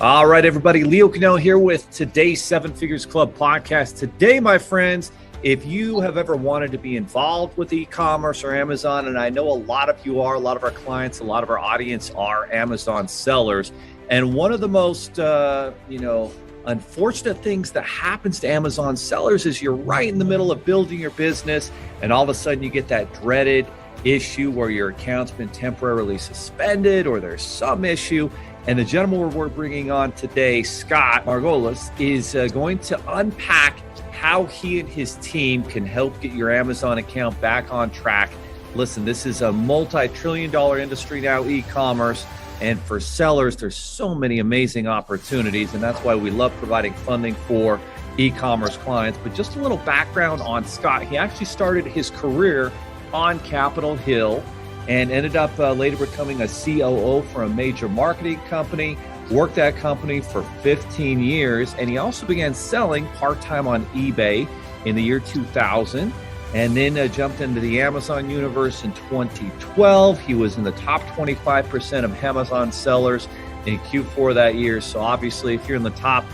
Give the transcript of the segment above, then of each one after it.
All right, everybody. Leo Cannell here with today's Seven Figures Club podcast. Today, my friends, if you have ever wanted to be involved with e-commerce or Amazon, and I know a lot of you are, a lot of our clients, a lot of our audience are Amazon sellers. And one of the most, unfortunate things that happens to Amazon sellers is you're right in the middle of building your business, and all of a sudden you get that dreaded issue where your account's been temporarily suspended or there's some issue. And the gentleman we're bringing on today, Scott MARGOLIUS, is going to unpack how he and his team can help get your Amazon account back on track. Listen, this is a multi-trillion-dollar industry now, e-commerce. And for sellers, there's so many amazing opportunities. And that's why we love providing funding for e-commerce clients. But just a little background on Scott. He actually started his career on Capitol Hill and ended up later becoming a COO for a major marketing company, worked that company for 15 years, and he also began selling part-time on eBay in the year 2000, and then jumped into the Amazon universe in 2012. He was in the top 25% of Amazon sellers in Q4 that year, so obviously if you're in the top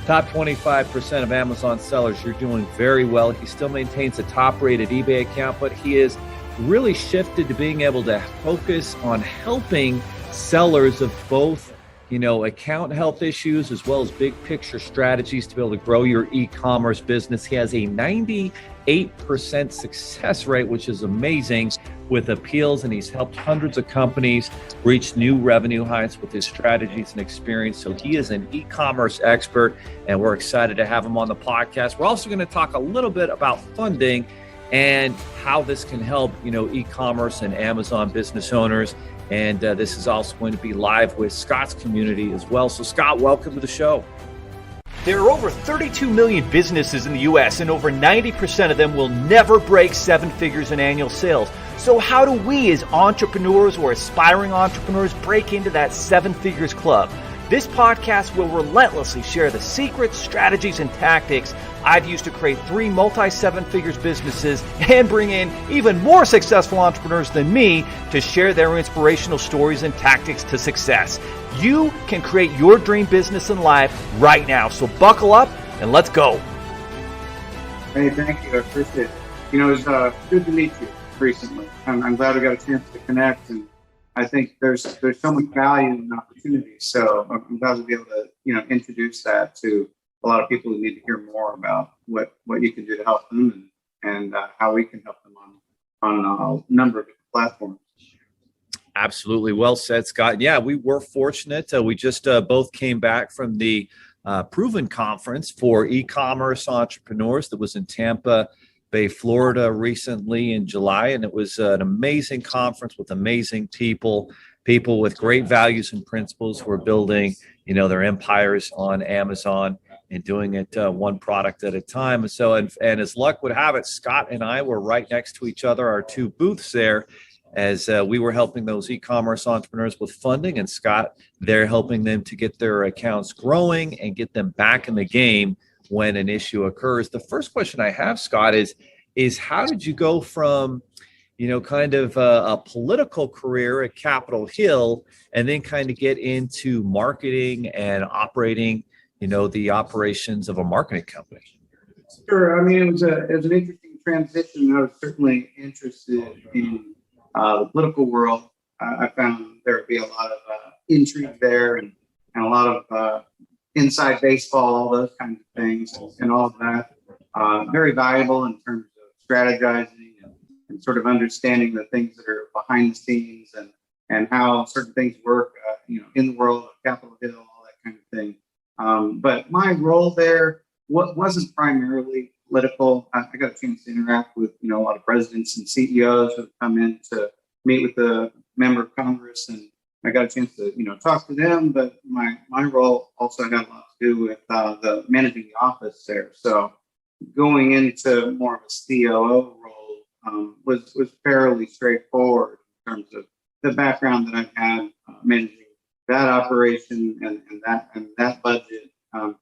25% of Amazon sellers, you're doing very well. He still maintains a top-rated eBay account, but he is really shifted to being able to focus on helping sellers of both, account health issues as well as big picture strategies to be able to grow your e-commerce business. He has a 98% success rate, which is amazing with appeals, and he's helped hundreds of companies reach new revenue heights with his strategies and experience. So he is an e-commerce expert, and we're excited to have him on the podcast. We're also going to talk a little bit about funding and how this can help, e-commerce and Amazon business owners. And this is also going to be live with Scott's community as well. So Scott, welcome to the show. There are over 32 million businesses in the U.S., and over 90% of them will never break seven figures in annual sales. So how do we as entrepreneurs or aspiring entrepreneurs break into that seven figures club? This podcast will relentlessly share the secrets, strategies, and tactics I've used to create 3 multi-seven figures businesses and bring in even more successful entrepreneurs than me to share their inspirational stories and tactics to success. You can create your dream business and life right now. So buckle up and let's go. Hey, thank you. I appreciate it. It was good to meet you recently. I'm glad we got a chance to connect, and I think there's so much value and opportunity. So I'm glad to be able to, introduce that to a lot of people who need to hear more about what you can do to help them and how we can help them on a number of different platforms. Absolutely. Well said, Scott. Yeah, we were fortunate. We just both came back from the Proven Conference for e-commerce entrepreneurs that was in Tampa Bay, Florida recently in July. And it was an amazing conference with amazing people with great values and principles who are building, their empires on Amazon and doing it one product at a time. So, and as luck would have it, Scott and I were right next to each other, our two booths there, as we were helping those e-commerce entrepreneurs with funding, and Scott, they're helping them to get their accounts growing and get them back in the game when an issue occurs. The first question I have, Scott, is how did you go from, kind of a political career at Capitol Hill and then kind of get into marketing and operating, the operations of a marketing company? Sure. I mean, it was an interesting transition. I was certainly interested in the political world. I found there would be a lot of intrigue there and a lot of inside baseball, those kinds of things, and all of that. Very valuable in terms of strategizing and sort of understanding the things that are behind the scenes and how certain things work, in the world of Capitol Hill, all that kind of thing. But my role there wasn't primarily political. I got a chance to interact with, a lot of presidents and CEOs who have come in to meet with the member of Congress, and I got a chance to, talk to them. But my role also had a lot to do with the managing the office there. So going into more of a COO role was fairly straightforward in terms of the background that I've had managing that operation and that budget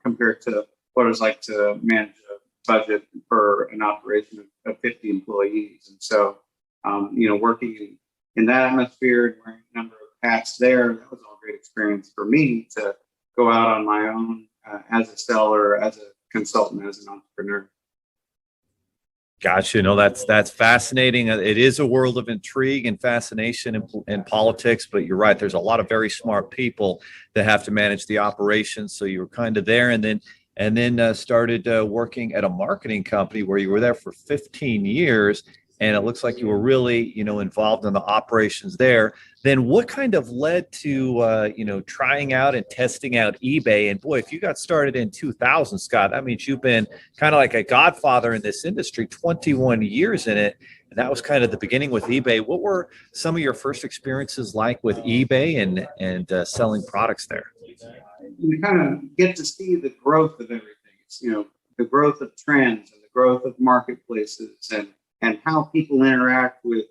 compared to what it was like to manage a budget for an operation of 50 employees. And so, working in that atmosphere and wearing a number of hats there, that was all a great experience for me to go out on my own as a seller, as a consultant, as an entrepreneur. Gotcha. No, that's fascinating. It is a world of intrigue and fascination in politics, but you're right. There's a lot of very smart people that have to manage the operations. So you were kind of there, and then started working at a marketing company where you were there for 15 years, and it looks like you were really, involved in the operations there. Then what kind of led to, trying out and testing out eBay? And boy, if you got started in 2000, Scott, that means you've been kind of like a godfather in this industry, 21 years in it. And that was kind of the beginning with eBay. What were some of your first experiences like with eBay and selling products there? You kind of get to see the growth of everything. It's, the growth of trends and the growth of marketplaces and how people interact with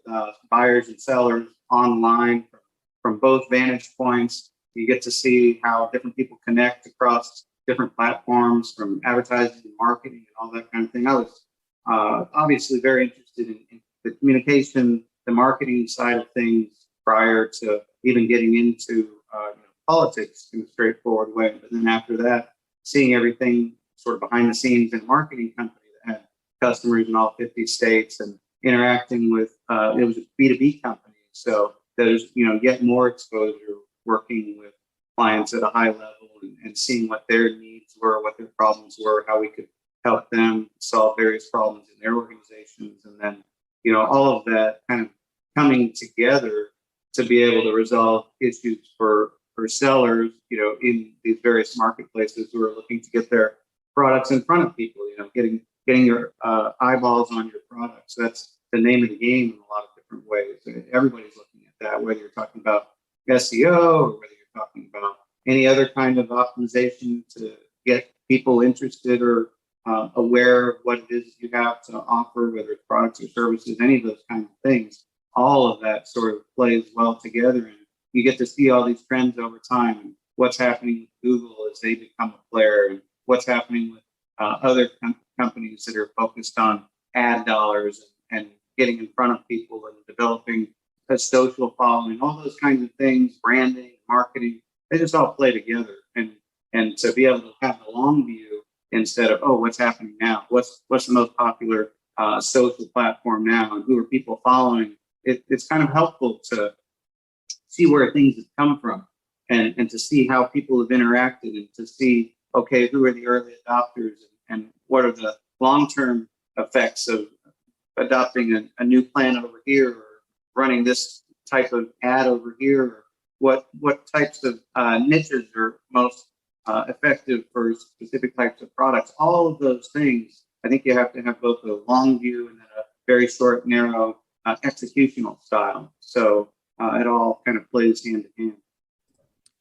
buyers and sellers online from both vantage points. You get to see how different people connect across different platforms, from advertising and marketing and all that kind of thing. I was obviously very interested in the communication, the marketing side of things prior to even getting into politics in a straightforward way. But then after that, seeing everything sort of behind the scenes in a marketing company that had customers in all 50 states and interacting with, it was a B2B company. So there's, yet more exposure working with clients at a high level and seeing what their needs were, what their problems were, how we could help them solve various problems in their organizations. And then, all of that kind of coming together to be able to resolve issues for sellers, in these various marketplaces who are looking to get their products in front of people, getting your eyeballs on your products. That's the name of the game in a lot of different ways. Everybody's looking at that, whether you're talking about SEO or whether you're talking about any other kind of optimization to get people interested or aware of what it is you have to offer, whether it's products or services, any of those kinds of things. All of that sort of plays well together, and you get to see all these trends over time and what's happening with Google as they become a player, and what's happening with other companies that are focused on ad dollars and getting in front of people and developing a social following, all those kinds of things, branding, marketing, they just all play together. And to be able to have the long view instead of, oh, what's happening now? What's the most popular social platform now? And who are people following? It's kind of helpful to see where things have come from and to see how people have interacted and to see, okay, who are the early adopters and what are the long-term effects of adopting a new plan over here or running this type of ad over here, or what types of niches are most effective for specific types of products. All of those things, I think you have to have both a long view and then a very short, narrow executional style. So it all kind of plays hand in hand.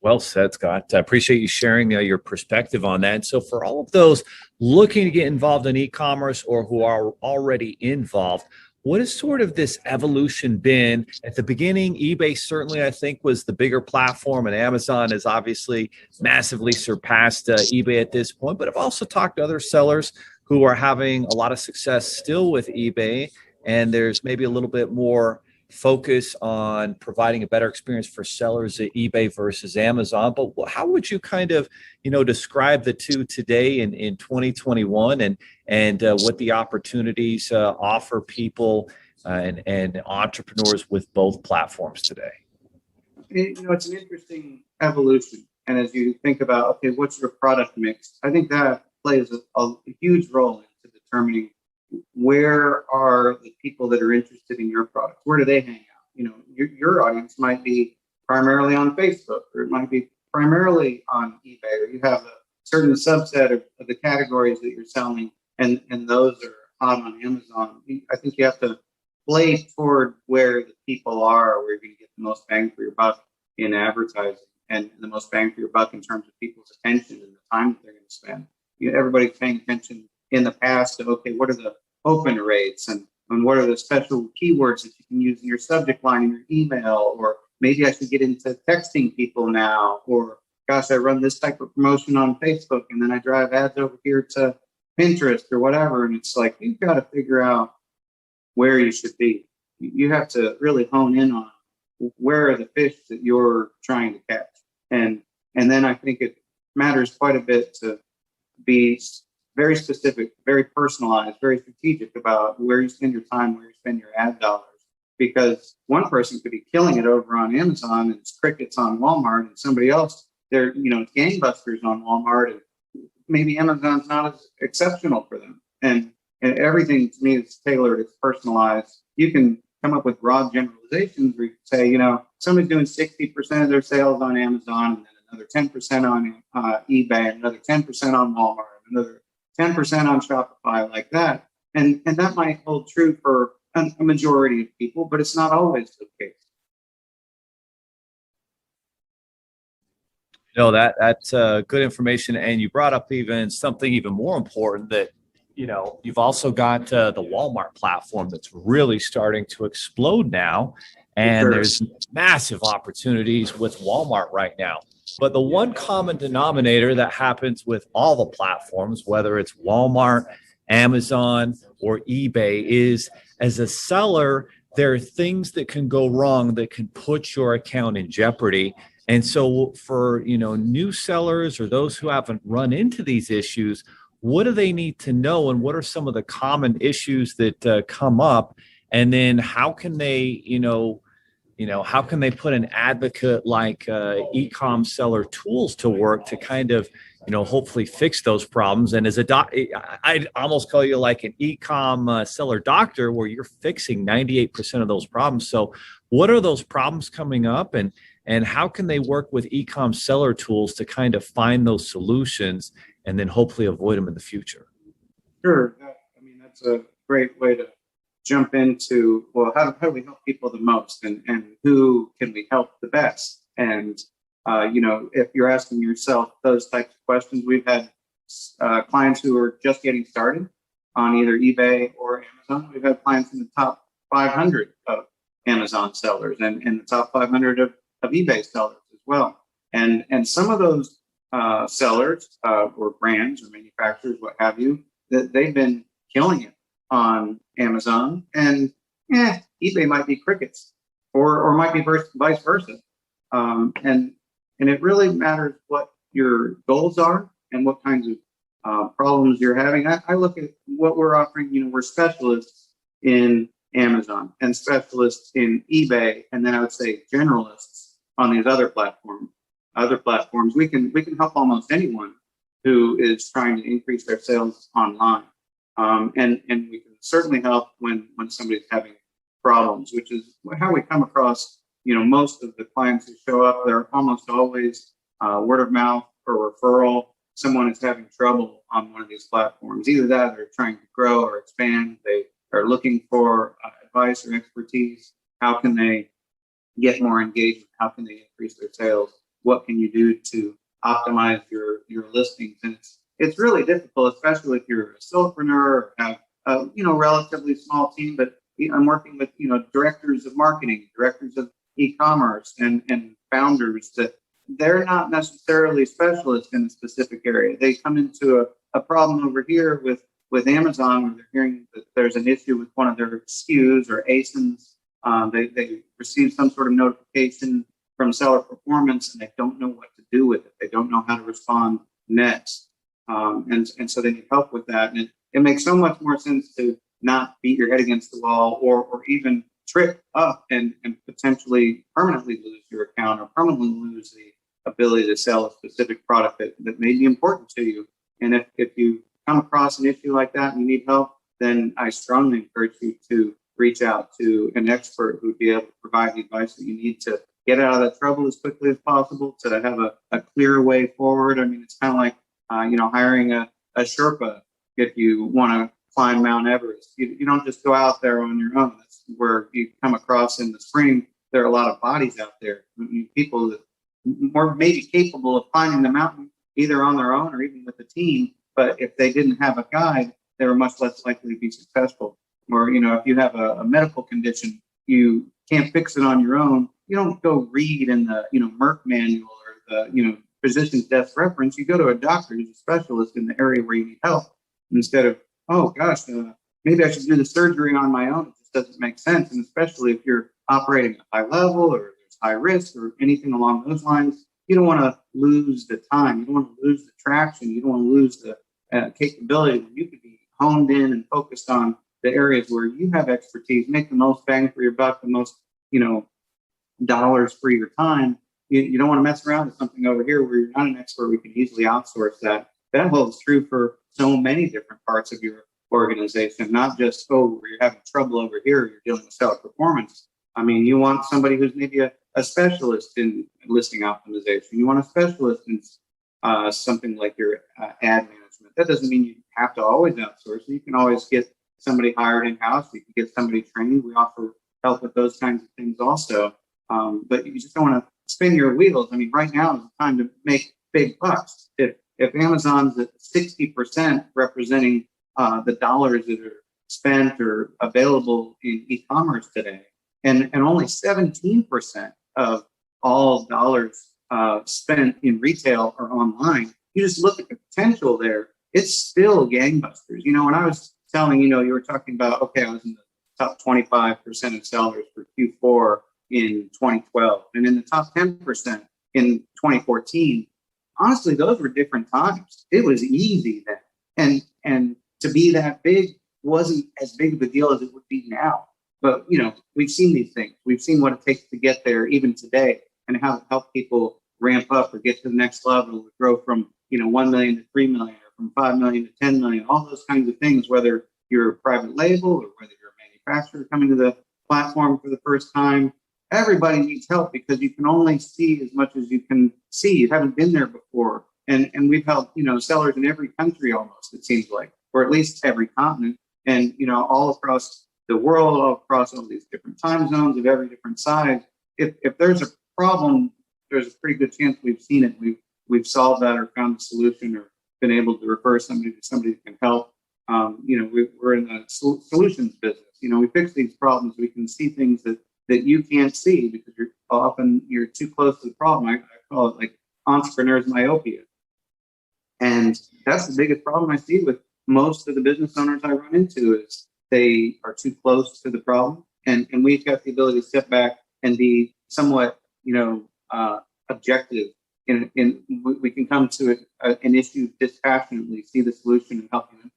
Well said, Scott. I appreciate you sharing your perspective on that. And so for all of those looking to get involved in e-commerce or who are already involved, what has sort of this evolution been? At the beginning, eBay certainly, I think, was the bigger platform, and Amazon has obviously massively surpassed eBay at this point. But I've also talked to other sellers who are having a lot of success still with eBay, and there's maybe a little bit more focus on providing a better experience for sellers at eBay versus Amazon. But how would you kind of, describe the two today in 2021 and what the opportunities offer people and entrepreneurs with both platforms today? It's an interesting evolution. And as you think about, okay, what's your product mix? I think that plays a huge role into determining where are the people that are interested in your product? Where do they hang out? Your audience might be primarily on Facebook, or it might be primarily on eBay, or you have a certain subset of the categories that you're selling, and those are hot on Amazon. I think you have to play toward where the people are, where you're going to get the most bang for your buck in advertising, and the most bang for your buck in terms of people's attention and the time that they're going to spend. Everybody's paying attention in the past to, okay, what are the open rates and what are the special keywords that you can use in your subject line in your email, or maybe I should get into texting people now, or gosh, I run this type of promotion on Facebook and then I drive ads over here to Pinterest or whatever. And it's like, you've got to figure out where you should be. You have to really hone in on where are the fish that you're trying to catch. And then I think matters quite a bit to be very specific, very personalized, very strategic about where you spend your time, where you spend your ad dollars. Because one person could be killing it over on Amazon and it's crickets on Walmart, and somebody else, it's gangbusters on Walmart, and maybe Amazon's not as exceptional for them. And everything to me is tailored, it's personalized. You can come up with broad generalizations where you can say, somebody's doing 60% of their sales on Amazon, and then another 10% on eBay, another 10% on Walmart, another 10% on Shopify, like that. And that might hold true for a majority of people, but it's not always the case. That's good information. And you brought up even something even more important, that you've also got the Walmart platform that's really starting to explode now. And Sure. There's massive opportunities with Walmart right now. But the one common denominator that happens with all the platforms, whether it's Walmart, Amazon, or eBay, is as a seller, there are things that can go wrong that can put your account in jeopardy. And so for new sellers or those who haven't run into these issues, what do they need to know, and what are some of the common issues that come up? And then how can they, how can they put an advocate like Ecomsellertools to work to kind of, hopefully fix those problems? And as I'd almost call you like an ecom seller doctor, where you're fixing 98% of those problems. So what are those problems coming up, and how can they work with Ecomsellertools to kind of find those solutions and then hopefully avoid them in the future? Sure. That's a great way to jump into, well, how do we help people the most, and who can we help the best? And, if you're asking yourself those types of questions, we've had clients who are just getting started on either eBay or Amazon. We've had clients in the top 500 of Amazon sellers and the top 500 of eBay sellers as well. And some of those sellers or brands or manufacturers, what have you, that they've been killing it on Amazon, and eBay might be crickets, or might be vice versa. And it really matters what your goals are and what kinds of problems you're having. I look at what we're offering. We're specialists in Amazon and specialists in eBay, and then I would say generalists on these other platforms. We can help almost anyone who is trying to increase their sales online. And we can certainly help when somebody's having problems, which is how we come across, most of the clients who show up. They're almost always word of mouth or referral. Someone is having trouble on one of these platforms. Either that, they're trying to grow or expand. They are looking for advice or expertise. How can they get more engagement? How can they increase their sales? What can you do to optimize your listings? And it's really difficult, especially if you're a solopreneur or have a relatively small team. But I'm working with directors of marketing, directors of e-commerce, and founders that they're not necessarily specialists in a specific area. They come into a problem over here with Amazon, where they're hearing that there's an issue with one of their SKUs or ASINs. They receive some sort of notification from seller performance, and they don't know what to do with it. They don't know how to respond next. And so they need help with that. And it makes so much more sense to not beat your head against the wall, or even trip up and potentially permanently lose your account, or permanently lose the ability to sell a specific product that may be important to you. And if you come across an issue like that and you need help, then I strongly encourage you to reach out to an expert who would be able to provide the advice that you need to get out of that trouble as quickly as possible, to have a clear way forward. It's kind of like hiring a Sherpa if you want to climb Mount Everest. You don't just go out there on your own. That's where you come across in the spring. There are a lot of bodies out there, people that more maybe capable of climbing the mountain either on their own or even with a team. But if they didn't have a guide, they were much less likely to be successful. Or, if you have a medical condition, you can't fix it on your own. You don't go read in the, Merck manual or the, physician's desk reference. You go to a doctor who's a specialist in the area where you need help, instead of, oh gosh, maybe I should do the surgery on my own. It just doesn't make sense. And especially if you're operating at high level, or there's high risk or anything along those lines, you don't want to lose the time. You don't want to lose the traction. You don't want to lose the capability when you could be honed in and focused on the areas where you have expertise, make the most bang for your buck, the most, dollars for your time. You don't want to mess around with something over here where you're not an expert. We can easily outsource that. That holds true for so many different parts of your organization, not just, where you're having trouble over here, you're dealing with seller performance. I mean, you want somebody who's maybe a specialist in listing optimization. You want a specialist in something like your ad management. That doesn't mean you have to always outsource. You can always get somebody hired in-house. You can get somebody trained. We offer help with those kinds of things also. But you just don't want to spin your wheels. I mean, right now is the time to make big bucks. If Amazon's at 60% representing the dollars that are spent or available in e-commerce today, and only 17% of all dollars spent in retail are online, you just look at the potential there. It's still gangbusters. When I was telling, you were talking about, okay, I was in the top 25% of sellers for Q4 in 2012, and in the top 10% in 2014. Honestly, those were different times. It was easy then. And to be that big wasn't as big of a deal as it would be now. But, we've seen these things. We've seen what it takes to get there even today, and how to help people ramp up or get to the next level, or grow from, 1 million to 3 million, or from 5 million to 10 million, all those kinds of things, whether you're a private label or whether you're a manufacturer coming to the platform for the first time. Everybody needs help because you can only see as much as you can see. You haven't been there before. And we've helped, sellers in every country almost, it seems like, or at least every continent, and, all across the world, all across all these different time zones of every different size. If there's a problem, there's a pretty good chance we've seen it. We've solved that or found a solution or been able to refer somebody to somebody that can help. We're in the solutions business. We fix these problems. We can see things that you can't see because you're too close to the problem. I call it like entrepreneurs myopia. And that's the biggest problem I see with most of the business owners I run into, is they are too close to the problem. And we've got the ability to step back and be somewhat, objective. We can come to an issue dispassionately, see the solution, and help you implement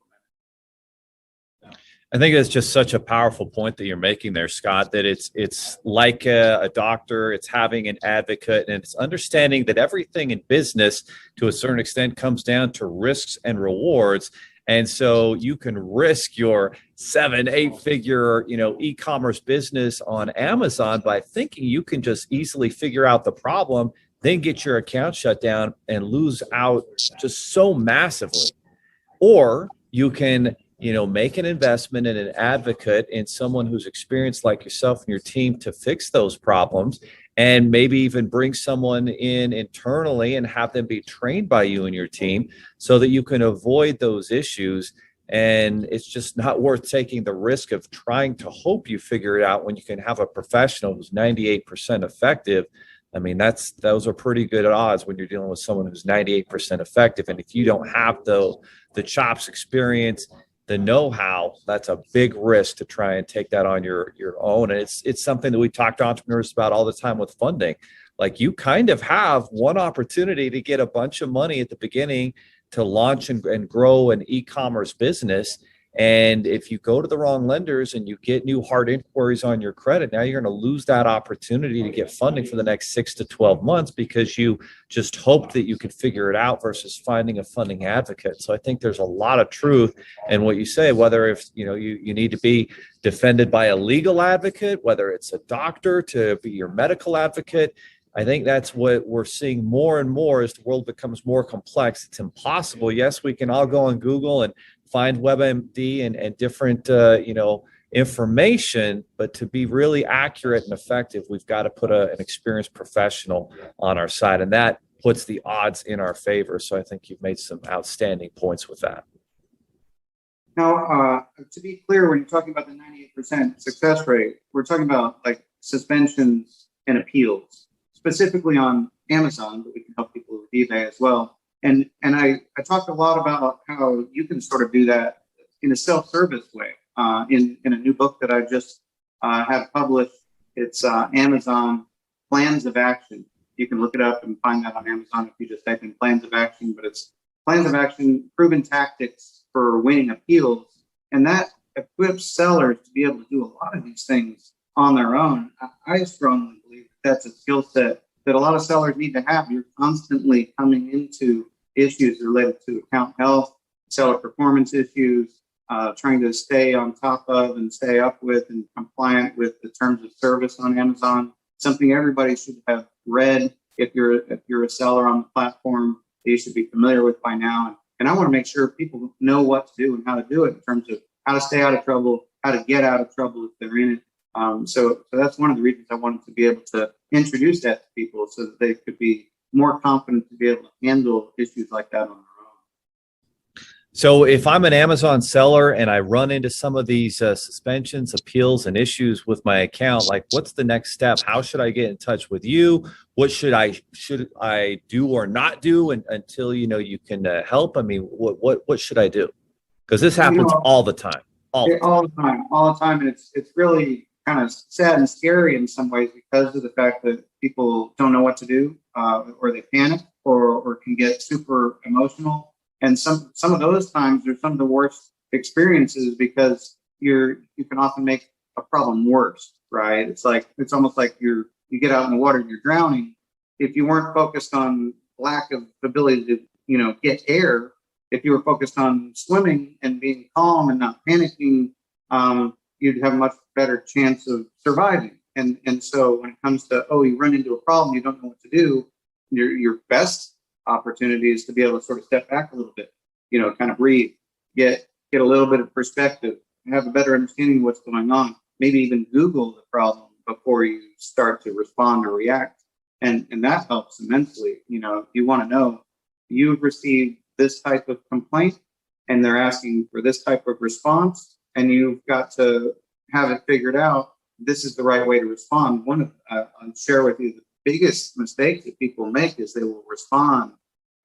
it. I think that's just such a powerful point that you're making there, Scott, that it's like a doctor, it's having an advocate, and it's understanding that everything in business to a certain extent comes down to risks and rewards. And so you can risk your 7-8 figure, e-commerce business on Amazon by thinking you can just easily figure out the problem, then get your account shut down and lose out just so massively. Or you can, make an investment in an advocate, in someone who's experienced like yourself and your team to fix those problems, and maybe even bring someone in internally and have them be trained by you and your team so that you can avoid those issues. And it's just not worth taking the risk of trying to hope you figure it out when you can have a professional who's 98% effective. I mean, those are pretty good odds when you're dealing with someone who's 98% effective. And if you don't have the chops, experience, the know-how, that's a big risk to try and take that on your own. And it's something that we talk to entrepreneurs about all the time with funding. Like, you kind of have one opportunity to get a bunch of money at the beginning to launch and grow an e-commerce business. And if you go to the wrong lenders and you get new hard inquiries on your credit, now you're going to lose that opportunity to get funding for the next 6 to 12 months because you just hoped that you could figure it out versus finding a funding advocate. So I think there's a lot of truth in what you say, whether if you need to be defended by a legal advocate, whether it's a doctor to be your medical advocate. I think that's what we're seeing more and more as the world becomes more complex. It's impossible. Yes, we can all go on Google and find WebMD and different, information, but to be really accurate and effective, we've got to put an experienced professional on our side, and that puts the odds in our favor. So I think you've made some outstanding points with that. Now, to be clear, when you're talking about the 98% success rate, we're talking about like suspensions and appeals, specifically on Amazon, but we can help people with eBay as well. And I talked a lot about how you can sort of do that in a self-service way. In a new book that I just had published, it's Amazon Plans of Action. You can look it up and find that on Amazon if you just type in plans of action, but it's plans of action, proven tactics for winning appeals. And that equips sellers to be able to do a lot of these things on their own. I strongly believe that's a skill set that a lot of sellers need to have. You're constantly coming into issues related to account health, seller performance issues, trying to stay on top of and stay up with and compliant with the terms of service on Amazon. Something everybody should have read if you're a seller on the platform. You should be familiar with by now. And I want to make sure people know what to do and how to do it in terms of how to stay out of trouble, how to get out of trouble if they're in it. So that's one of the reasons I wanted to be able to introduce that to people so that they could be more confident to be able to handle issues like that on their own. So if I'm an Amazon seller and I run into some of these suspensions, appeals, and issues with my account, like what's the next step? How should I get in touch with you? What should I do or not do until you can help? I mean, what should I do? Because this happens all the time. All the time. And it's really kind of sad and scary in some ways because of the fact that people don't know what to do, or they panic, or can get super emotional. And some of those times are some of the worst experiences because you can often make a problem worse, right? It's almost like you get out in the water and you're drowning. If you weren't focused on lack of ability to get air, if you were focused on swimming and being calm and not panicking, you'd have a much better chance of surviving. And so when it comes to you run into a problem, you don't know what to do, your best opportunity is to be able to sort of step back a little bit, kind of breathe, get a little bit of perspective, have a better understanding of what's going on. Maybe even Google the problem before you start to respond or react, and that helps immensely. If you want to know, you've received this type of complaint, and they're asking for this type of response, and you've got to have it figured out. This is the right way to respond. I'll share with you the biggest mistake that people make is they will respond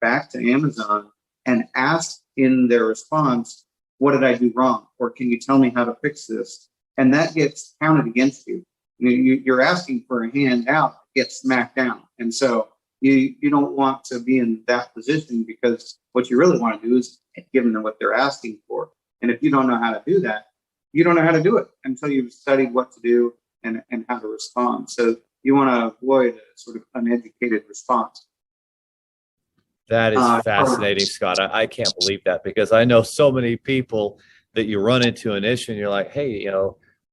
back to Amazon and ask in their response, what did I do wrong? Or can you tell me how to fix this? And that gets counted against you. You're asking for a hand out, gets smacked down. And so you don't want to be in that position because what you really want to do is give them what they're asking for. And if you don't know how to do that, you don't know how to do it until you've studied what to do and how to respond. So you want to avoid a sort of uneducated response. That is fascinating, Scott. I can't believe that because I know so many people that you run into an issue and you're like, hey,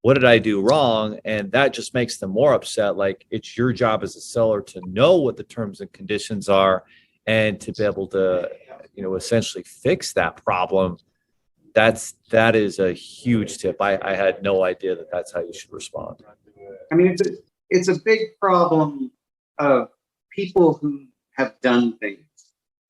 what did I do wrong? And that just makes them more upset. Like it's your job as a seller to know what the terms and conditions are and to be able to, essentially fix that problem. That is a huge tip. I had no idea that that's how you should respond. I mean, it's a big problem of people who have done things,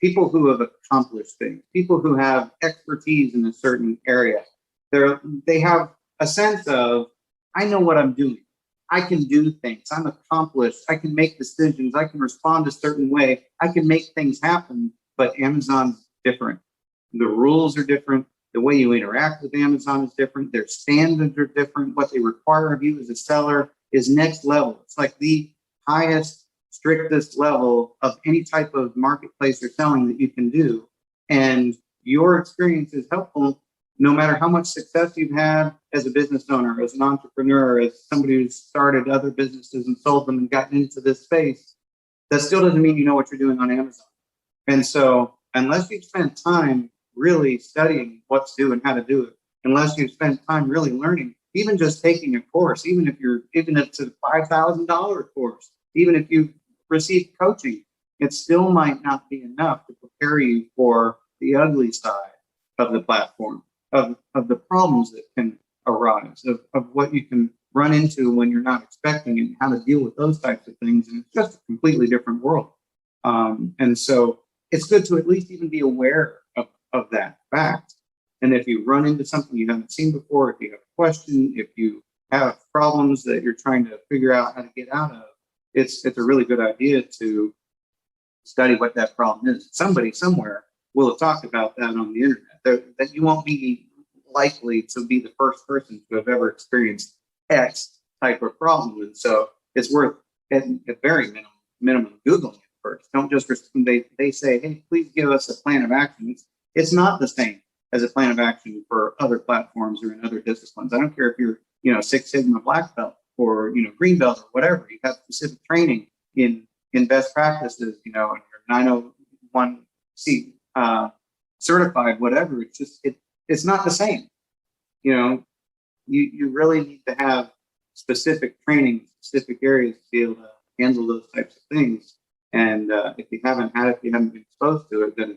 people who have accomplished things, people who have expertise in a certain area. They have a sense of, I know what I'm doing. I can do things. I'm accomplished. I can make decisions. I can respond a certain way. I can make things happen. But Amazon's different. The rules are different. The way you interact with Amazon is different. Their standards are different. What they require of you as a seller is next level. It's like the highest, strictest level of any type of marketplace or selling that you can do. And your experience is helpful no matter how much success you've had as a business owner, as an entrepreneur, as somebody who's started other businesses and sold them and gotten into this space. That still doesn't mean you know what you're doing on Amazon. And so unless you've spent time really studying what to do and how to do it, unless you've spent time really learning, even just taking a course, even if it's a $5,000 course, even if you've received coaching, it still might not be enough to prepare you for the ugly side of the platform, of the problems that can arise, of what you can run into when you're not expecting and how to deal with those types of things. And it's just a completely different world. And so it's good to at least even be aware of that fact. And if you run into something you haven't seen before, if you have a question, if you have problems that you're trying to figure out how to get out of, it's a really good idea to study what that problem is. Somebody somewhere will have talked about that on the internet, that you won't be likely to be the first person to have ever experienced X type of problem. And so it's worth, at very minimum, minimum Googling it first. Don't just, they say, hey, please give us a plan of action. It's not the same as a plan of action for other platforms or in other disciplines. I don't care if you're, Six Sigma black belt or, green belt or whatever. You have specific training in best practices, and you're 901C certified, whatever. It's just, it's not the same. You really need to have specific training, specific areas to be able to handle those types of things. And if you haven't been exposed to it, then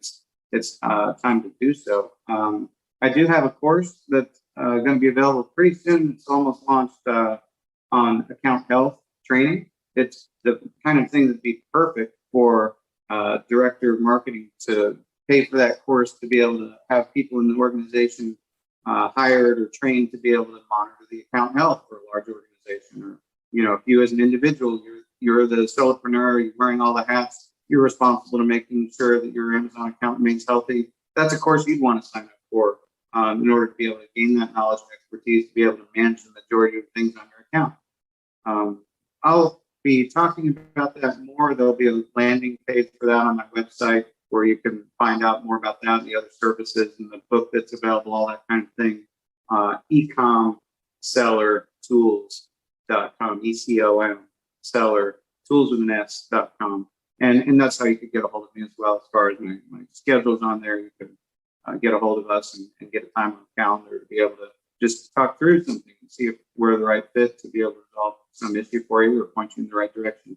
it's time to do so. I do have a course that's going to be available pretty soon. It's almost launched on account health training. It's the kind of thing that'd be perfect for director of marketing to pay for that course, to be able to have people in the organization hired or trained to be able to monitor the account health for a large organization. Or, if you as an individual, you're the solopreneur, you're wearing all the hats, you're responsible to making sure that your Amazon account remains healthy. That's a course you'd want to sign up for in order to be able to gain that knowledge and expertise to be able to manage the majority of things on your account. I'll be talking about that more. There'll be a landing page for that on my website where you can find out more about that, the other services, and the book that's available, all that kind of thing. Ecomsellertools.com, ECOM, seller, tools with an S.com. And that's how you could get a hold of me as well. As far as my schedule's on there, you can get a hold of us and get a time on the calendar to be able to just talk through something and see if we're the right fit to be able to resolve some issue for you or point you in the right direction.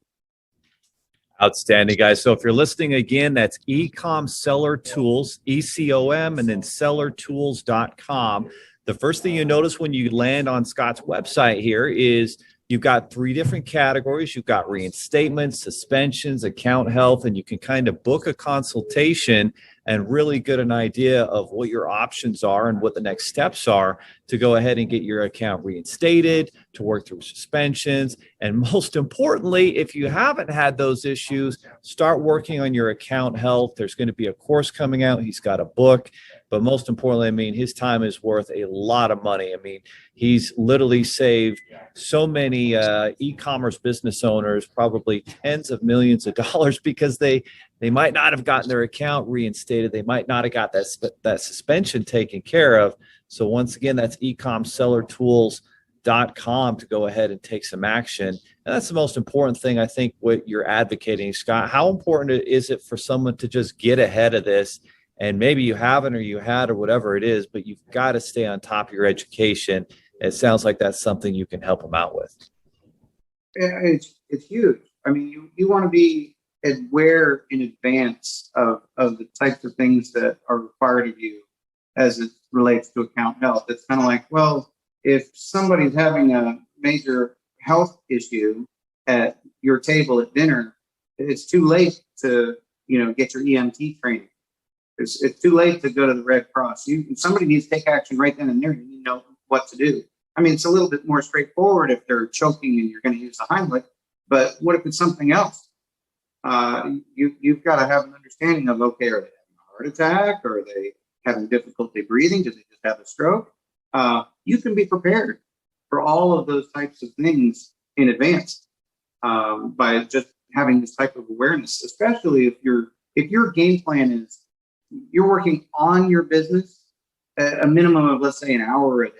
Outstanding, guys. So if you're listening again, that's Ecomsellertools, ECOM, and then sellertools.com. The first thing you notice when you land on Scott's website here is you've got 3 different categories. You've got reinstatements, suspensions, account health, and you can kind of book a consultation and really get an idea of what your options are and what the next steps are to go ahead and get your account reinstated, to work through suspensions. And most importantly, if you haven't had those issues, start working on your account health. There's going to be a course coming out. He's got a book. But most importantly, his time is worth a lot of money. He's literally saved so many e-commerce business owners probably tens of millions of dollars because they might not have gotten their account reinstated. They might not have got that suspension taken care of. So once again, that's Ecomsellertools.com to go ahead and take some action. And that's the most important thing, I think, what you're advocating, Scott. How important is it for someone to just get ahead of this? And maybe you haven't or you had or whatever it is, but you've got to stay on top of your education. It sounds like that's something you can help them out with. Yeah, it's huge. You want to be aware in advance of the types of things that are required of you as it relates to account health. It's kind of like, well, if somebody's having a major health issue at your table at dinner, it's too late to get your EMT training. It's too late to go to the Red Cross. Somebody needs to take action right then and there. You need to know what to do. It's a little bit more straightforward if they're choking and you're going to use the Heimlich. But what if it's something else? You've got to have an understanding of, okay, are they having a heart attack? Or are they having difficulty breathing? Did they just have a stroke? You can be prepared for all of those types of things in advance by just having this type of awareness, especially if your game plan is you're working on your business at a minimum of, let's say, an hour a day.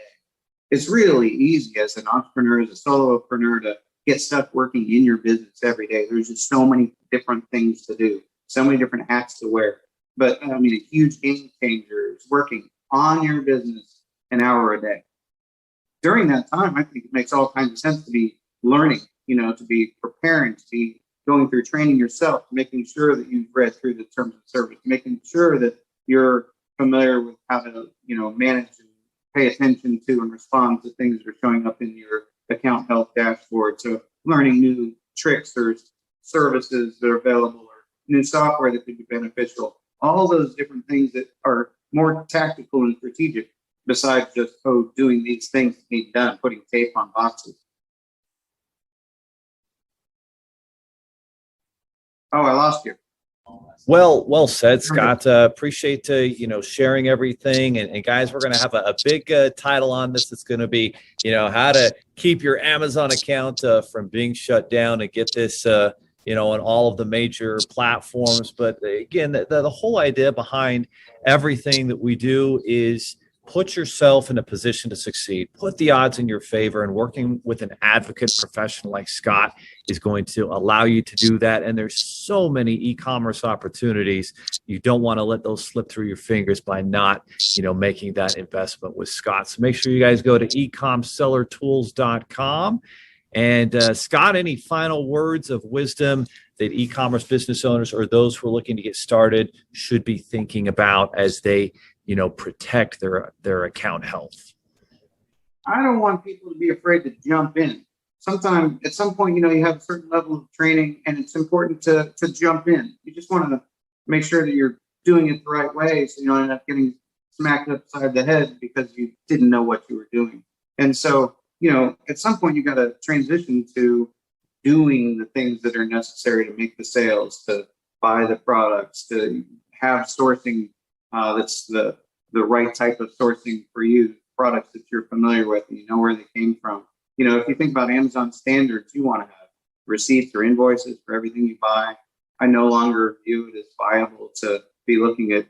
It's really easy as an entrepreneur, as a solopreneur, to get stuck working in your business every day. There's just so many different things to do, so many different hats to wear. But a huge game changer is working on your business an hour a day. During that time, I think it makes all kinds of sense to be learning, to be preparing, to be going through training yourself, making sure that you've read through the terms of service, making sure that you're familiar with how to, manage and pay attention to and respond to things that are showing up in your account health dashboard. So learning new tricks or services that are available or new software that could be beneficial. All those different things that are more tactical and strategic besides just, doing these things that need done, putting tape on boxes. Oh, I lost you. Well said, Scott. Appreciate sharing everything. And guys, we're going to have a big title on this. It's going to be, how to keep your Amazon account from being shut down and get this on all of the major platforms. But again, the whole idea behind everything that we do is put yourself in a position to succeed, put the odds in your favor, and working with an advocate professional like Scott is going to allow you to do that. And there's so many e-commerce opportunities. You don't want to let those slip through your fingers by not, making that investment with Scott. So make sure you guys go to ecomsellertools.com. And Scott, any final words of wisdom that e-commerce business owners or those who are looking to get started should be thinking about as they protect their account health? I don't want people to be afraid to jump in. Sometimes, at some point, you have a certain level of training, and it's important to jump in. You just want to make sure that you're doing it the right way, so you don't end up getting smacked upside the head because you didn't know what you were doing. And so, at some point, you got to transition to doing the things that are necessary to make the sales, to buy the products, to have sourcing that's the right type of sourcing for you, products that you're familiar with and you know where they came from. If you think about Amazon standards, you want to have receipts or invoices for everything you buy. I no longer view it as viable to be looking at,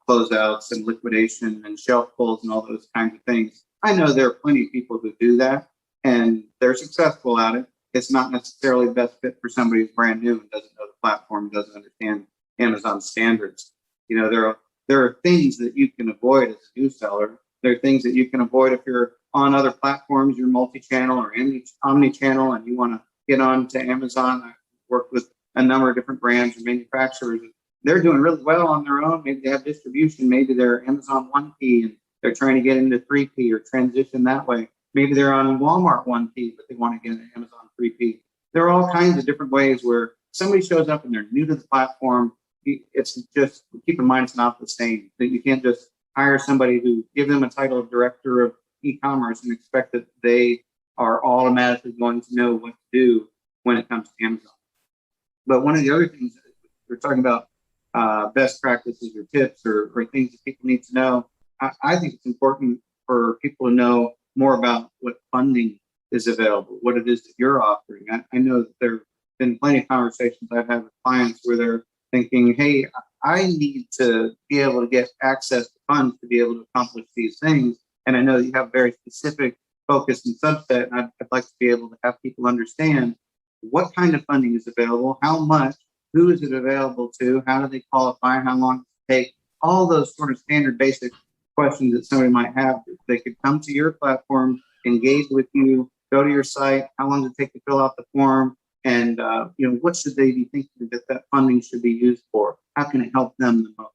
closeouts and liquidation and shelf pulls and all those kinds of things. I know there are plenty of people who do that and they're successful at it. It's not necessarily the best fit for somebody who's brand new and doesn't know the platform, doesn't understand Amazon standards. There are things that you can avoid as a new seller. There are things that you can avoid if you're on other platforms, you're multi-channel or omni-channel, and you want to get on to Amazon. I work with a number of different brands or manufacturers. They're doing really well on their own. Maybe they have distribution. Maybe they're Amazon 1P and they're trying to get into 3P or transition that way. Maybe they're on Walmart 1P, but they want to get into Amazon 3P. There are all kinds of different ways where somebody shows up and they're new to the platform. It's just, keep in mind, it's not the same. That you can't just hire somebody who give them a title of director of e-commerce and expect that they are automatically going to know what to do when it comes to Amazon. But one of the other things that we're talking about, best practices or tips or things that people need to know, I think it's important for people to know more about what funding is available, what it is that you're offering. I know that there have been plenty of conversations I've had with clients where they're thinking, hey, I need to be able to get access to funds to be able to accomplish these things. And I know that you have very specific focus and subset, and I'd like to be able to have people understand what kind of funding is available, how much, who is it available to, how do they qualify, how long does it take, all those sort of standard basic questions that somebody might have. They could come to your platform, engage with you, go to your site, how long does it take to fill out the form, and what should they be thinking that funding should be used for? How can it help them the most?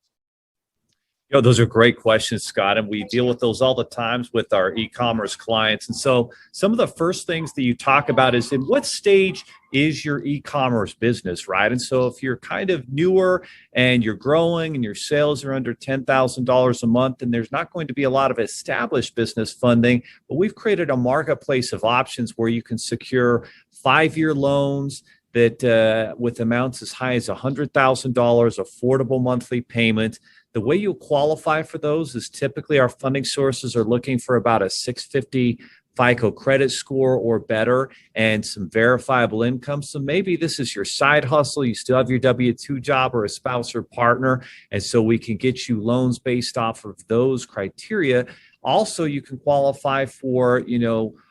Those are great questions, Scott, and we deal with those all the times with our e-commerce clients. And so some of the first things that you talk about is in what stage is your e-commerce business, right? And so if you're kind of newer and you're growing and your sales are under $10,000 a month, then there's not going to be a lot of established business funding, but we've created a marketplace of options where you can secure 5-year loans that with amounts as high as $100,000, affordable monthly payment. The way you qualify for those is typically our funding sources are looking for about a 650 FICO credit score or better and some verifiable income. So maybe this is your side hustle. You still have your W-2 job or a spouse or partner. And so we can get you loans based off of those criteria. Also, you can qualify for,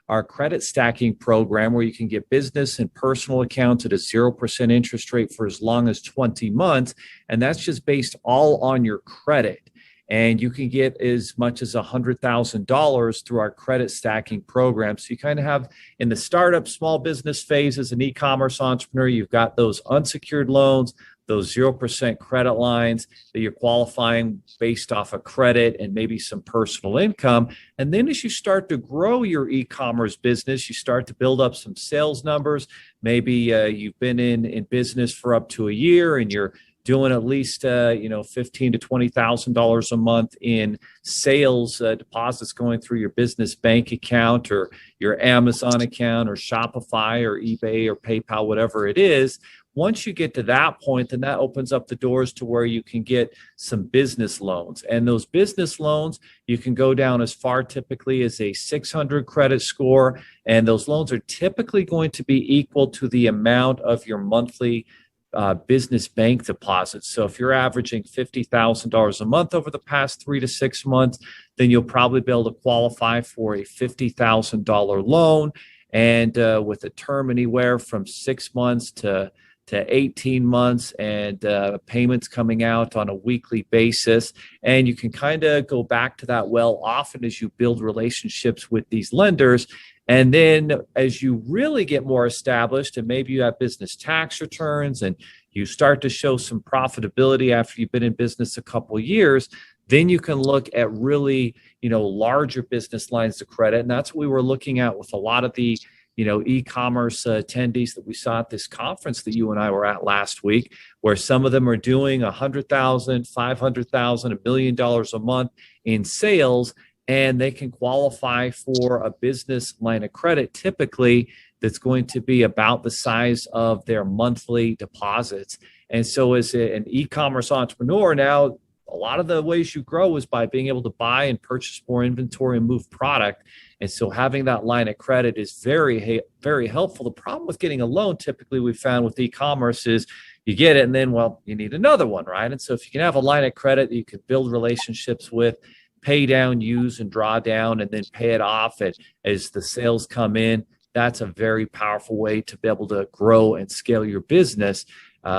our credit stacking program where you can get business and personal accounts at a 0% interest rate for as long as 20 months. And that's just based all on your credit. And you can get as much as $100,000 through our credit stacking program. So you kind of have in the startup small business phase as an e-commerce entrepreneur, you've got those unsecured loans, those 0% credit lines that you're qualifying based off of credit and maybe some personal income. And then as you start to grow your e-commerce business, you start to build up some sales numbers. Maybe you've been in business for up to a year and you're doing at least $15,000 to $20,000 a month in sales deposits going through your business bank account or your Amazon account or Shopify or eBay or PayPal, whatever it is. once you get to that point, then that opens up the doors to where you can get some business loans. And those business loans, you can go down as far typically as a 600 credit score. And those loans are typically going to be equal to the amount of your monthly business bank deposits. So if you're averaging $50,000 a month over the past 3 to 6 months, then you'll probably be able to qualify for a $50,000 loan. And with a term anywhere from 6 months to 18 months, and payments coming out on a weekly basis. And you can kind of go back to that well often as you build relationships with these lenders. And then as you really get more established, and maybe you have business tax returns and you start to show some profitability after you've been in business a couple of years, then you can look at really, larger business lines of credit. And that's what we were looking at with a lot of the e-commerce attendees that we saw at this conference that you and I were at last week, where some of them are doing $100,000, $500,000, $1 million a month in sales, and they can qualify for a business line of credit typically that's going to be about the size of their monthly deposits. And so as an e-commerce entrepreneur now, a lot of the ways you grow is by being able to buy and purchase more inventory and move product. And so having that line of credit is very, very helpful. The problem with getting a loan, typically we found with e-commerce, is you get it and then, you need another one, right? And so if you can have a line of credit that you can build relationships with, pay down, use, and draw down, and then pay it off as the sales come in, that's a very powerful way to be able to grow and scale your business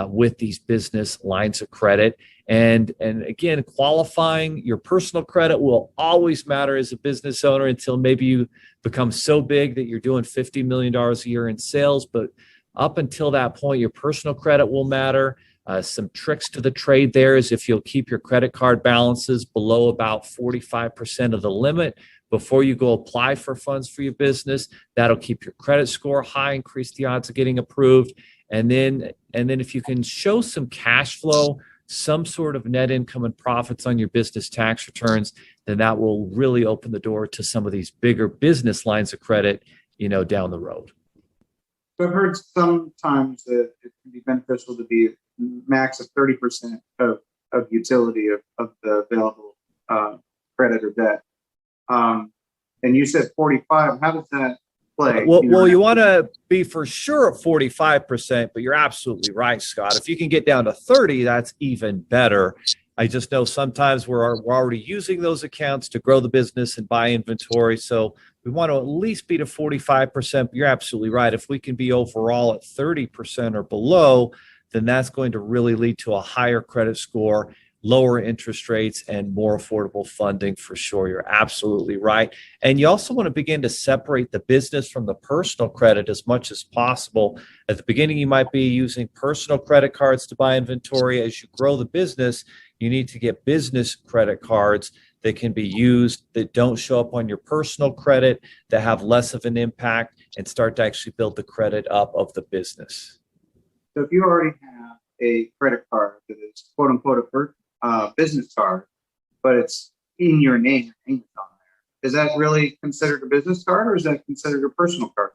with these business lines of credit. And again, qualifying your personal credit will always matter as a business owner until maybe you become so big that you're doing $50 million a year in sales. But up until that point, your personal credit will matter. Some tricks to the trade there is if you'll keep your credit card balances below about 45% of the limit before you go apply for funds for your business, that'll keep your credit score high, increase the odds of getting approved. And then if you can show some cash flow, some sort of net income and profits on your business tax returns, then that will really open the door to some of these bigger business lines of credit, down the road. So I've heard sometimes that it can be beneficial to be max of 30% of utility of the available credit or debt. And you said 45. How does that play? Well, you want to be for sure at 45%, but you're absolutely right, Scott. If you can get down to 30, that's even better. I just know sometimes we're already using those accounts to grow the business and buy inventory. So we want to at least be to 45%. But you're absolutely right. If we can be overall at 30% or below, then that's going to really lead to a higher credit score, lower interest rates, and more affordable funding for sure. You're absolutely right. And you also want to begin to separate the business from the personal credit as much as possible. At the beginning, you might be using personal credit cards to buy inventory. As you grow the business, you need to get business credit cards that can be used, that don't show up on your personal credit, that have less of an impact, and start to actually build the credit up of the business. So if you already have a credit card that is quote unquote a business card, but it's in your name, your name is on there, is that really considered a business card or is that considered a personal card?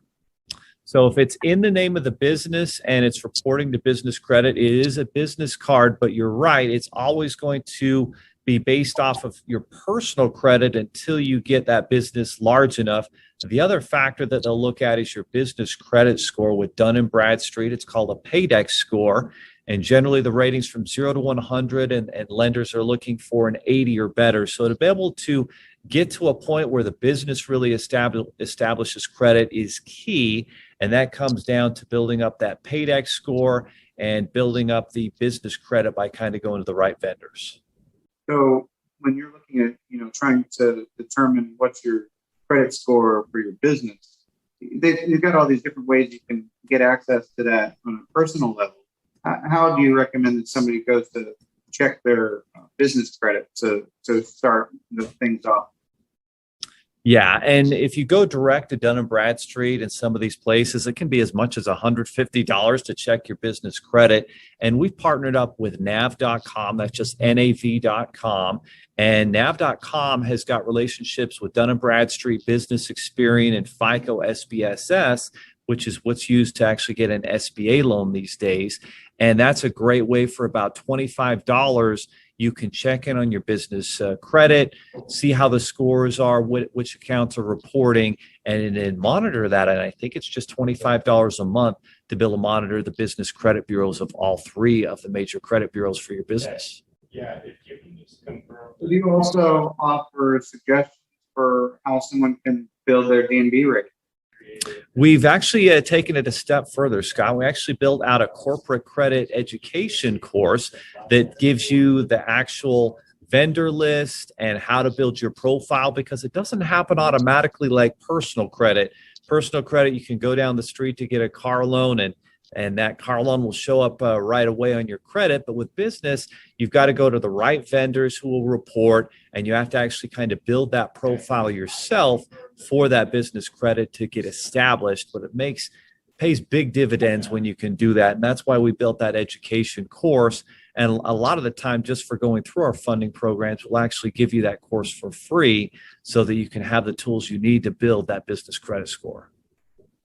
So if it's in the name of the business and it's reporting to business credit, it is a business card, but you're right, it's always going to be based off of your personal credit until you get that business large enough. The other factor that they'll look at is your business credit score with Dun & Bradstreet. It's called a Paydex score. And generally the ratings from 0 to 100 and lenders are looking for an 80 or better. So to be able to get to a point where the business really establishes credit is key. And that comes down to building up that Paydex score and building up the business credit by kind of going to the right vendors. So when you're looking at, trying to determine what's your credit score for your business, you've got all these different ways you can get access to that on a personal level. How do you recommend that somebody goes to check their business credit to start the things off? Yeah, and if you go direct to Dun & Bradstreet and some of these places, it can be as much as $150 to check your business credit. And we've partnered up with nav.com, that's just nav.com. And nav.com has got relationships with Dun & Bradstreet, Business Experian, and FICO SBSS, which is what's used to actually get an SBA loan these days. And that's a great way for about $25. You can check in on your business credit, see how the scores are, which accounts are reporting, and then monitor that. And I think it's just $25 a month to be able to monitor the business credit bureaus of all three of the major credit bureaus for your business. Yeah, if you can just confirm. Do you also offer suggestions for how someone can build their D&B rating? We've actually taken it a step further, Scott. We actually built out a corporate credit education course that gives you the actual vendor list and how to build your profile, because it doesn't happen automatically like personal credit. Personal credit, you can go down the street to get a car loan, and that car loan will show up right away on your credit. But with business, you've got to go to the right vendors who will report, and you have to actually kind of build that profile yourself for that business credit to get established. But it pays big dividends when you can do that. And that's why we built that education course. And a lot of the time, just for going through our funding programs, we'll actually give you that course for free so that you can have the tools you need to build that business credit score.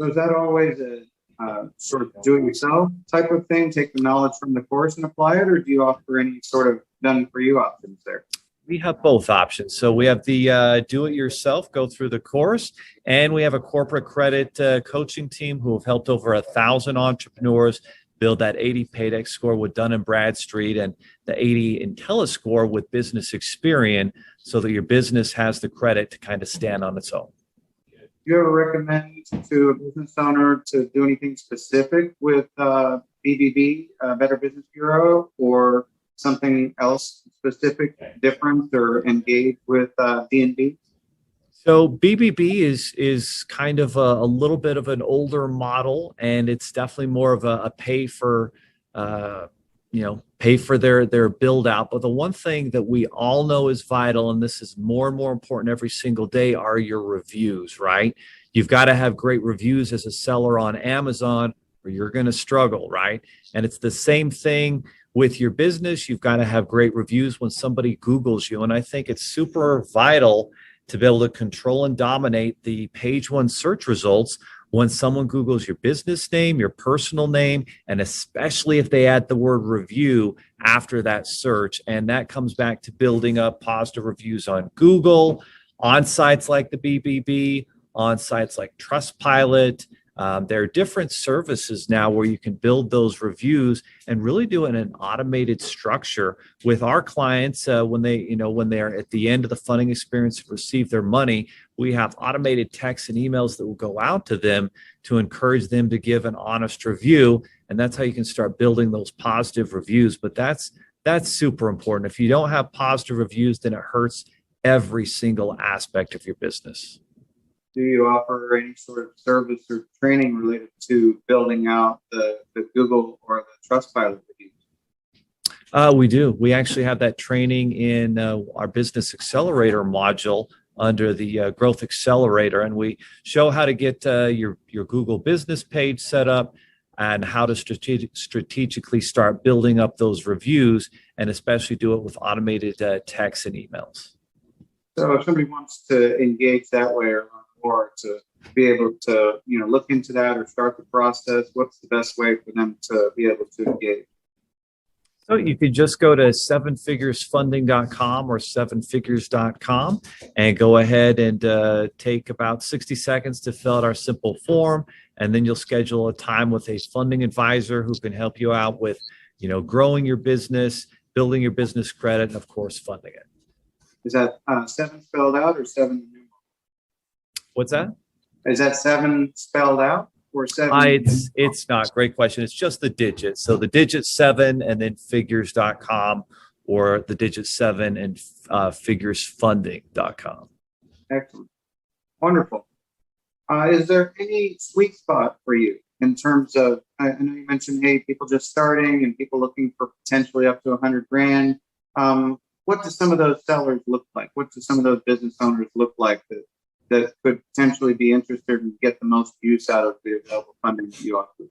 So is that always a sort of do-it-yourself type of thing? Take the knowledge from the course and apply it, or do you offer any sort of done-for-you options there? We have both options. So we have the do-it-yourself, go through the course, and we have a corporate credit coaching team who have helped over 1,000 entrepreneurs build that 80 Paydex score with Dun & Bradstreet and the 80 IntelliScore with Business Experian, so that your business has the credit to kind of stand on its own. Do you ever recommend to a business owner to do anything specific with BBB, Better Business Bureau, or something else specific, different, or engage with D&B? So BBB is kind of a little bit of an older model, and it's definitely more of a pay for their build out. But the one thing that we all know is vital, and this is more and more important every single day, are your reviews, right? You've got to have great reviews as a seller on Amazon, or you're going to struggle, right? And it's the same thing with your business. You've got to have great reviews when somebody Googles you. And I think it's super vital to be able to control and dominate the page one search results when someone Googles your business name, your personal name, and especially if they add the word review after that search. And that comes back to building up positive reviews on Google, on sites like the BBB, on sites like Trustpilot. There are different services now where you can build those reviews and really do it in an automated structure with our clients. When they're at the end of the funding experience to receive their money, we have automated texts and emails that will go out to them to encourage them to give an honest review. And that's how you can start building those positive reviews. But that's super important. If you don't have positive reviews, then it hurts every single aspect of your business. Do you offer any sort of service or training related to building out the Google or the Trustpilot reviews? We do. We actually have that training in our Business Accelerator module under the Growth Accelerator, and we show how to get your Google business page set up and how to strategically start building up those reviews, and especially do it with automated texts and emails. So if somebody wants to engage that way or to be able to, look into that or start the process, what's the best way for them to be able to engage? So you could just go to sevenfiguresfunding.com or sevenfigures.com and go ahead and take about 60 seconds to fill out our simple form. And then you'll schedule a time with a funding advisor who can help you out with, growing your business, building your business credit, and of course, funding it. Is that 7 spelled out or 7? What's that? Is that 7 spelled out or 7? It's not. Great question. It's just the digits. So the digit 7 and then figures.com, or the digit 7 and figuresfunding.com. Excellent. Wonderful. Is there any sweet spot for you in terms of, I know you mentioned, hey, people just starting and people looking for potentially up to 100 grand. What do some of those sellers look like? What do some of those business owners look like that could potentially be interested and get the most use out of the available funding that you offer?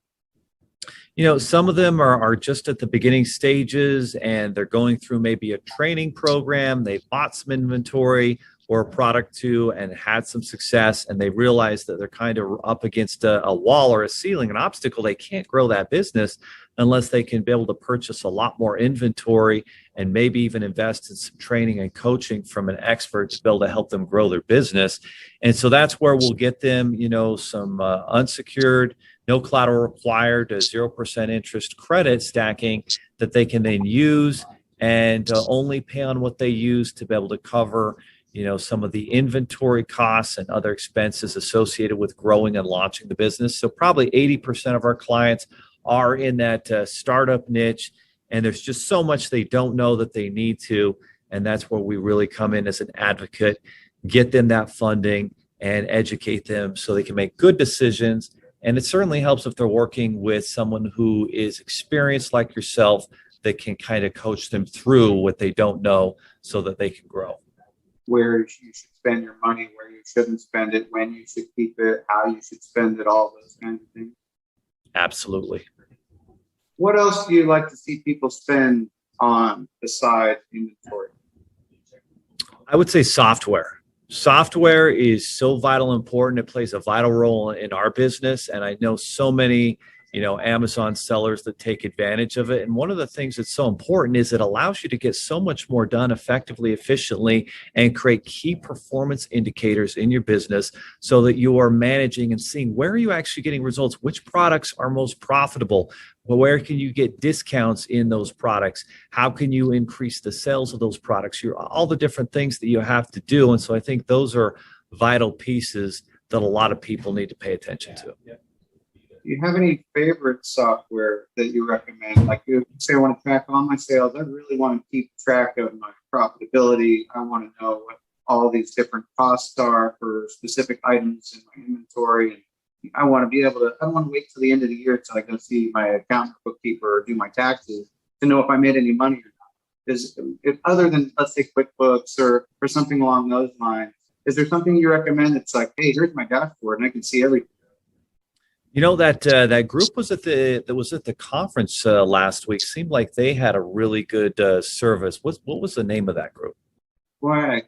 Some of them are just at the beginning stages and they're going through maybe a training program. They bought some inventory or a product too and had some success, and they realize that they're kind of up against a wall or a ceiling, an obstacle. They can't grow that business unless they can be able to purchase a lot more inventory and maybe even invest in some training and coaching from an expert to be able to help them grow their business. And so that's where we'll get them, some unsecured, no collateral required, 0% interest credit stacking that they can then use and only pay on what they use to be able to cover some of the inventory costs and other expenses associated with growing and launching the business. So probably 80% of our clients are in that startup niche, and there's just so much they don't know that they need to. And that's where we really come in as an advocate, get them that funding and educate them so they can make good decisions. And it certainly helps if they're working with someone who is experienced like yourself that can kind of coach them through what they don't know so that they can grow. Where you should spend your money, where you shouldn't spend it, when you should keep it, how you should spend it, all those kinds of things. Absolutely. What else do you like to see people spend on besides inventory? I would say software. Software is so vital and important. It plays a vital role in our business. And I know so many, Amazon sellers that take advantage of it. And one of the things that's so important is it allows you to get so much more done effectively, efficiently, and create key performance indicators in your business so that you are managing and seeing where are you actually getting results, which products are most profitable, where can you get discounts in those products, how can you increase the sales of those products, all the different things that you have to do. And so I think those are vital pieces that a lot of people need to pay attention to. Do you have any favorite software that you recommend? Like, you say I want to track all my sales. I really want to keep track of my profitability. I want to know what all these different costs are for specific items in my inventory. And I want to be able to, I don't want to wait till the end of the year until I go see my accountant or bookkeeper or do my taxes to know if I made any money or not. If other than, let's say, QuickBooks or something along those lines, is there something you recommend that's like, hey, here's my dashboard and I can see everything? That group was at the conference last week. Seemed like they had a really good service. What was the name of that group? Boy,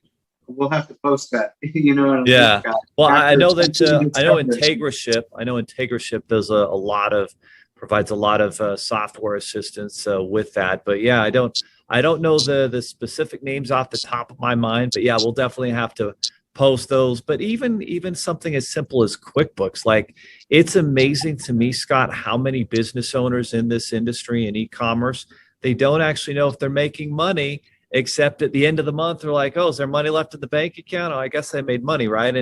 we'll have to post that. Yeah. Well, I know that I know Integraship. I know Integraship does provides a lot of software assistance with that. But yeah, I don't know the specific names off the top of my mind. But yeah, we'll definitely have to post those. But even something as simple as QuickBooks, like, it's amazing to me, Scott, how many business owners in this industry in e-commerce, they don't actually know if they're making money, except at the end of the month they're like, oh, is there money left in the bank account? Oh, I guess I made money, right?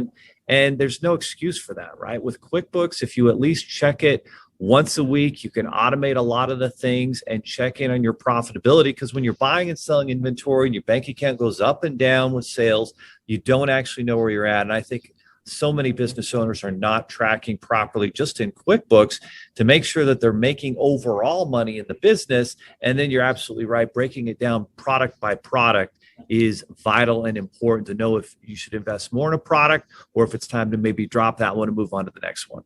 And there's no excuse for that, right? With QuickBooks, if you at least check it once a week, you can automate a lot of the things and check in on your profitability, because when you're buying and selling inventory and your bank account goes up and down with sales, you don't actually know where you're at. And I think so many business owners are not tracking properly just in QuickBooks to make sure that they're making overall money in the business. And then you're absolutely right. Breaking it down product by product is vital and important to know if you should invest more in a product or if it's time to maybe drop that one and move on to the next one.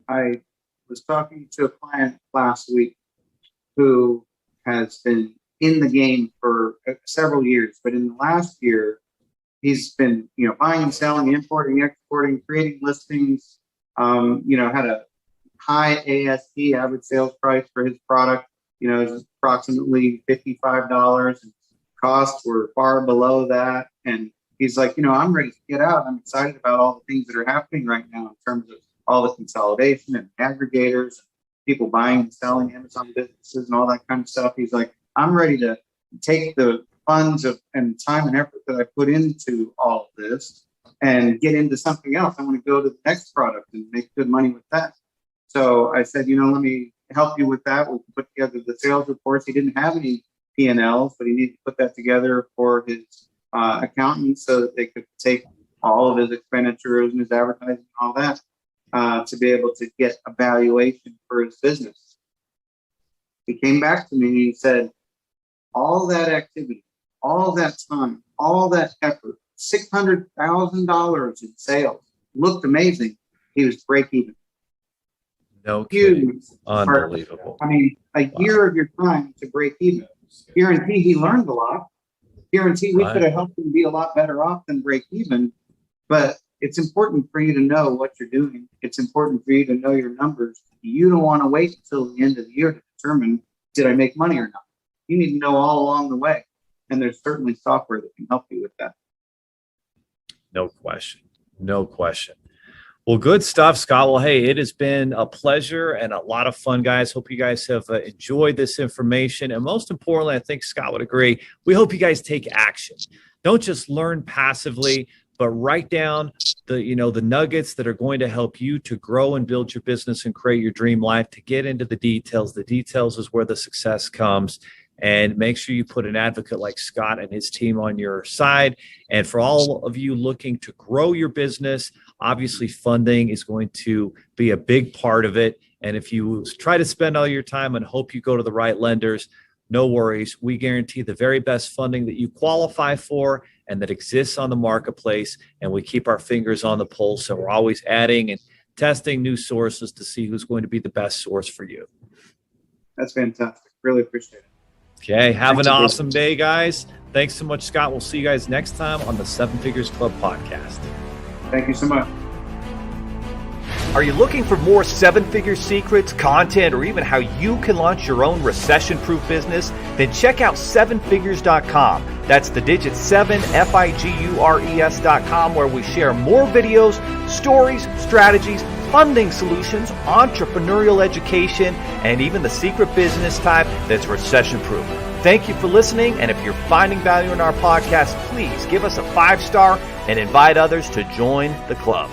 I was talking to a client last week who has been in the game for several years, but in the last year, he's been, buying and selling, importing, exporting, creating listings, had a high ASP, average sales price for his product, it was approximately $55, and costs were far below that. And he's like, I'm ready to get out. I'm excited about all the things that are happening right now in terms of all the consolidation and aggregators, people buying and selling Amazon businesses and all that kind of stuff. He's like, I'm ready to take the funds and time and effort that I put into all of this and get into something else. I want to go to the next product and make good money with that. So I said, let me help you with that. We'll put together the sales reports. He didn't have any P&Ls, but he needed to put that together for his accountant so that they could take all of his expenditures and his advertising and all that to be able to get a valuation for his business. He came back to me and he said, all that activity, all that time, all that effort, $600,000 in sales, looked amazing. He was break even. No kidding. Huge. Unbelievable. I mean, a year of your time to break even. Guarantee he learned a lot. Guarantee we could have helped him be a lot better off than break even. But it's important for you to know what you're doing. It's important for you to know your numbers. You don't want to wait until the end of the year to determine, did I make money or not? You need to know all along the way. And there's certainly software that can help you with that. No question. No question. Well, good stuff, Scott. Well, hey, it has been a pleasure and a lot of fun, guys. Hope you guys have enjoyed this information. And most importantly, I think Scott would agree, we hope you guys take action. Don't just learn passively, but write down the nuggets that are going to help you to grow and build your business and create your dream life, to get into the details. The details is where the success comes. And make sure you put an advocate like Scott and his team on your side. And for all of you looking to grow your business, obviously funding is going to be a big part of it. And if you try to spend all your time and hope you go to the right lenders, no worries. We guarantee the very best funding that you qualify for and that exists on the marketplace. And we keep our fingers on the pulse. So we're always adding and testing new sources to see who's going to be the best source for you. That's fantastic. Really appreciate it. Okay. Have an awesome day, guys. Thanks so much, Scott. We'll see you guys next time on the Seven Figures Club podcast. Thank you so much. Are you looking for more seven-figure secrets, content, or even how you can launch your own recession-proof business? Then check out sevenfigures.com. That's the digit 7, FIGURES.com, where we share more videos, stories, strategies, funding solutions, entrepreneurial education, and even the secret business type that's recession-proof. Thank you for listening, and if you're finding value in our podcast, please give us a 5-star and invite others to join the club.